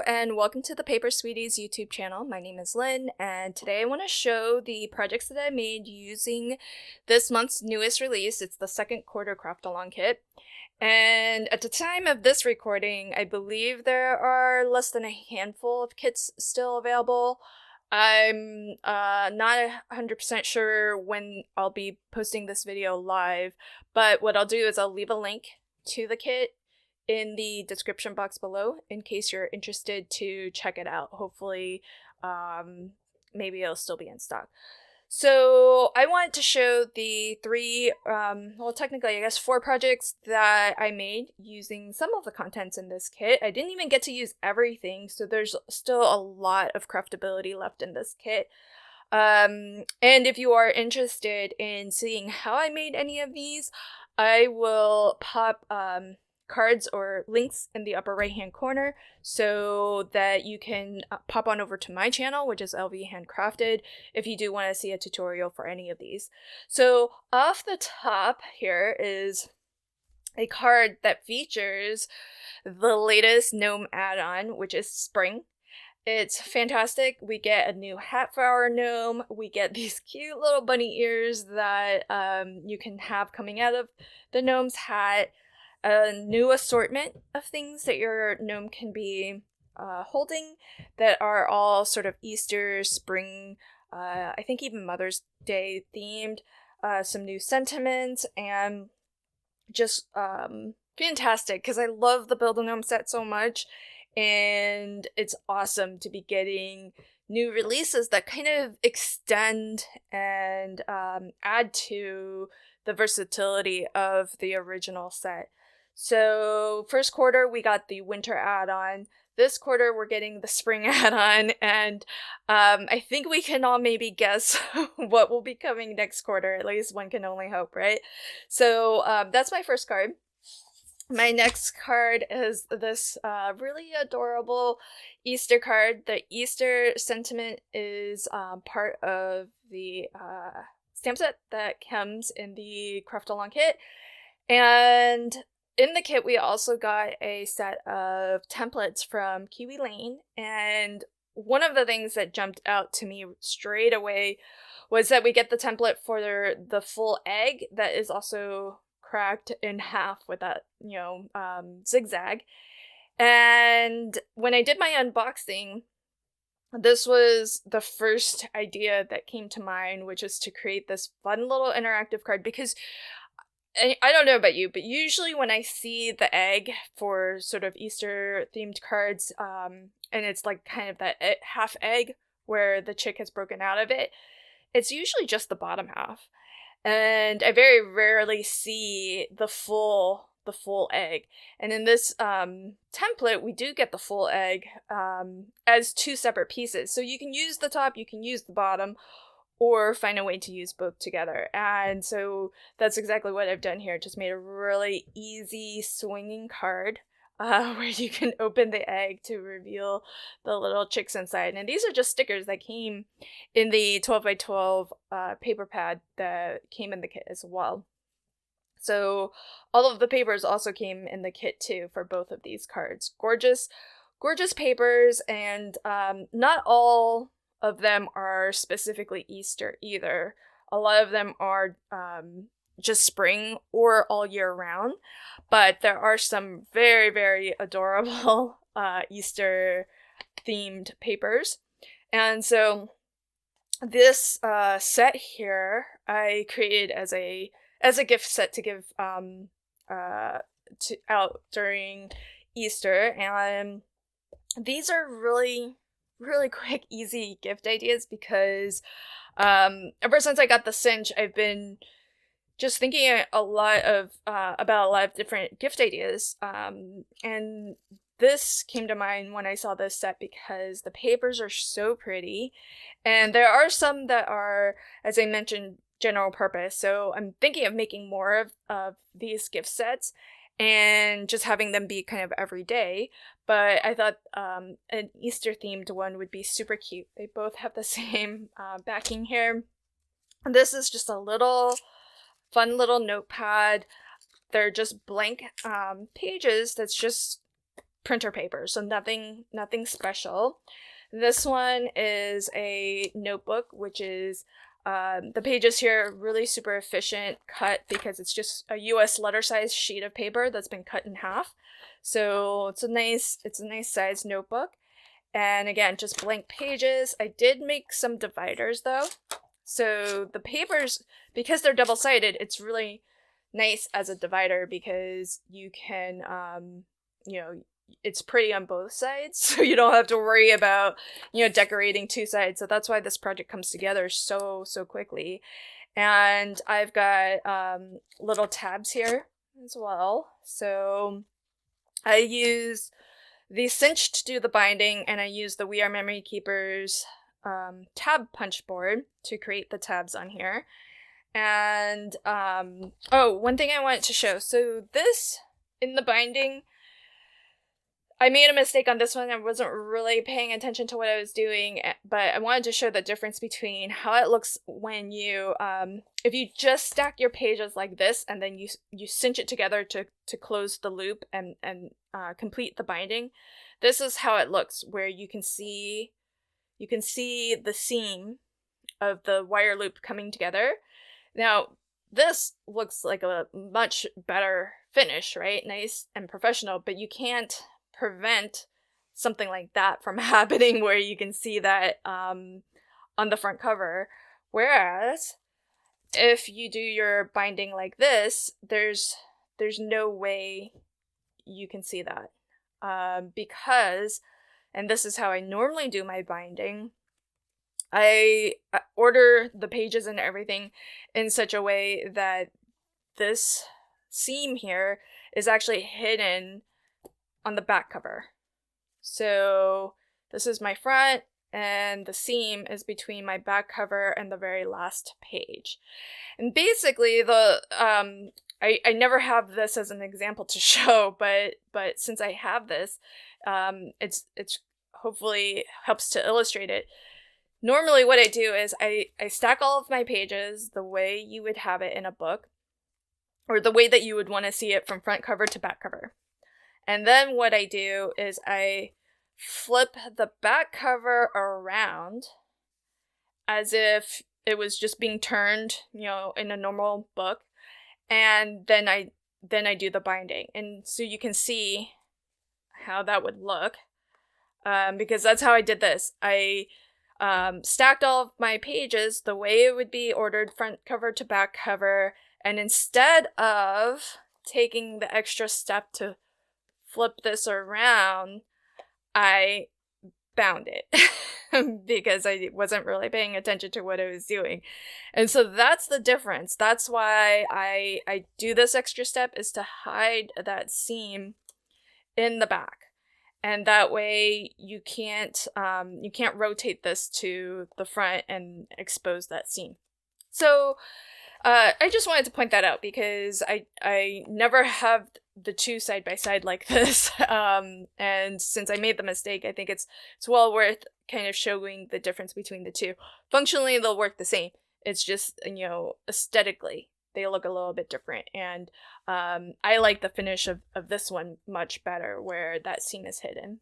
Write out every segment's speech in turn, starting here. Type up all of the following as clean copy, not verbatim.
and welcome to the Paper Sweeties YouTube channel. My name is Lynn, and today I want to show the projects that I made using this month's newest release. It's the second quarter craft along kit. And at the time of this recording, I believe there are less than a handful of kits still available. I'm not 100% sure when I'll be posting this video live, but what I'll do is I'll leave a link to the kit in the description box below in case you're interested to check it out. Hopefully, maybe it'll still be in stock. So I wanted to show the technically I guess 4 projects that I made using some of the contents in this kit. I didn't even get to use everything, so there's still a lot of craftability left in this kit. And if you are interested in seeing how I made any of these, I will pop cards or links in the upper right hand corner so that you can pop on over to my channel, which is LV Handcrafted, if you do want to see a tutorial for any of these. So off the top here is a card that features the latest gnome add-on, which is Spring. It's fantastic. We get a new hat for our gnome. We get these cute little bunny ears that you can have coming out of the gnome's hat. A new assortment of things that your gnome can be holding that are all sort of Easter, spring, I think even Mother's Day themed. Some new sentiments and just fantastic because I love the Build-A-Gnome set so much, and it's awesome to be getting new releases that kind of extend and add to the versatility of the original set. So first quarter we got the winter add-on. This quarter we're getting the spring add-on, and I think we can all maybe guess what will be coming next quarter. At least one can only hope, right? So that's my first card. My next card is this really adorable Easter card. The Easter sentiment is part of the stamp set that comes in the Craft Along kit. And in the kit, we also got a set of templates from Kiwi Lane, and one of the things that jumped out to me straight away was that we get the template for the full egg that is also cracked in half with that, zigzag. And when I did my unboxing, this was the first idea that came to mind, which is to create this fun little interactive card, because I don't know about you, but usually when I see the egg for sort of Easter themed cards, and it's like kind of that half egg where the chick has broken out of it, it's usually just the bottom half. And I very rarely see the full egg. And in this template, we do get the full egg as 2 separate pieces. So you can use the top, you can use the bottom, or find a way to use both together. And so that's exactly what I've done here. Just made a really easy swinging card where you can open the egg to reveal the little chicks inside. And these are just stickers that came in the 12x12 paper pad that came in the kit as well. So all of the papers also came in the kit too for both of these cards. Gorgeous, gorgeous papers, and not all of them are specifically Easter either. A lot of them are just spring or all year round, but there are some very, very adorable Easter themed papers. And so this set here I created as a gift set to give out during Easter, and these are really quick, easy gift ideas because ever since I got the cinch, I've been just thinking a lot about a lot of different gift ideas. And this came to mind when I saw this set because the papers are so pretty, and there are some that are, as I mentioned, general purpose. So I'm thinking of making more of these gift sets and just having them be kind of every day. But I thought an Easter themed one would be super cute. They both have the same backing here. And this is just a fun little notepad. They're just blank pages that's just printer paper, so nothing special. This one is a notebook, which is the pages here are really super efficient cut because it's just a US letter size sheet of paper that's been cut in half. So it's a nice size notebook. And again, just blank pages. I did make some dividers though. So the papers, because they're double-sided, it's really nice as a divider because you can, it's pretty on both sides, so you don't have to worry about, decorating two sides. So that's why this project comes together so quickly. And I've got little tabs here as well. So I use the cinch to do the binding, and I use the We Are Memory Keepers tab punch board to create the tabs on here. And one thing I wanted to show. So this, in the binding, I made a mistake on this one. I wasn't really paying attention to what I was doing, but I wanted to show the difference between how it looks when you, if you just stack your pages like this and then you cinch it together to close the loop and complete the binding. This is how it looks, where you can see the seam of the wire loop coming together. Now, this looks like a much better finish, right? Nice and professional, but you can't prevent something like that from happening where you can see that on the front cover. Whereas if you do your binding like this, there's no way you can see that because, and this is how I normally do my binding, I order the pages and everything in such a way that this seam here is actually hidden on the back cover. So this is my front, and the seam is between my back cover and the very last page. And basically I never have this as an example to show, but since I have this, it's hopefully helps to illustrate it. Normally what I do is I stack all of my pages the way you would have it in a book, or the way that you would want to see it from front cover to back cover. And then what I do is I flip the back cover around as if it was just being turned, in a normal book. And then I do the binding. And so you can see how that would look, because that's how I did this. I stacked all of my pages the way it would be ordered, front cover to back cover, and instead of taking the extra step to flip this around, I bound it because I wasn't really paying attention to what I was doing. And so that's the difference. That's why I do this extra step, is to hide that seam in the back. And that way you can't rotate this to the front and expose that seam. So I just wanted to point that out because I never have the two side by side like this. And since I made the mistake, I think it's well worth kind of showing the difference between the two. Functionally, they'll work the same. It's just, aesthetically, they look a little bit different. And I like the finish of this one much better, where that seam is hidden.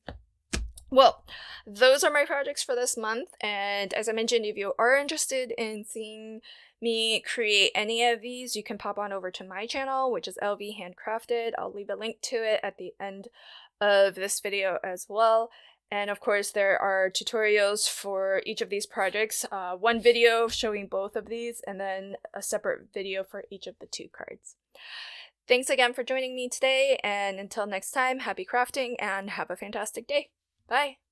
Well, those are my projects for this month. And as I mentioned, if you are interested in seeing me create any of these, you can pop on over to my channel, which is LV Handcrafted. I'll leave a link to it at the end of this video as well. And of course, there are tutorials for each of these projects. One video showing both of these, and then a separate video for each of the two cards. Thanks again for joining me today, and until next time, happy crafting and have a fantastic day. Bye!